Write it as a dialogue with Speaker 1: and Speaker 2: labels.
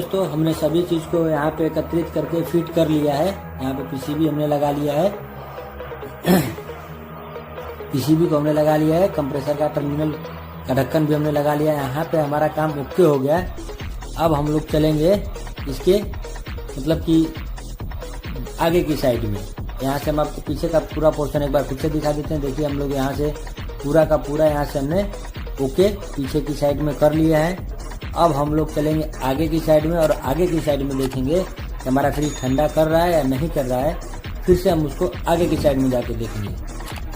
Speaker 1: दोस्तों हमने सभी चीज़ को यहाँ पे एकत्रित करके फिट कर लिया है। यहाँ पे पीसीबी हमने लगा लिया है। पीसीबी को हमने लगा लिया है। कंप्रेसर का टर्मिनल का ढक्कन भी हमने लगा लिया है। यहाँ पे हमारा काम ओके हो गया है। अब हम लोग चलेंगे इसके मतलब कि आगे की साइड में। यहाँ से हम आपको पीछे का पूरा पोर्शन एक बार फिर से दिखा देते हैं। देखिए हम लोग यहाँ से पूरा का पूरा यहाँ से हमने ओके पीछे की साइड में कर लिया है। अब हम लोग चलेंगे आगे की साइड में और आगे की साइड में देखेंगे कि हमारा फ्रिज ठंडा कर रहा है या नहीं कर रहा है। फिर से हम उसको आगे की साइड में जाके देखेंगे।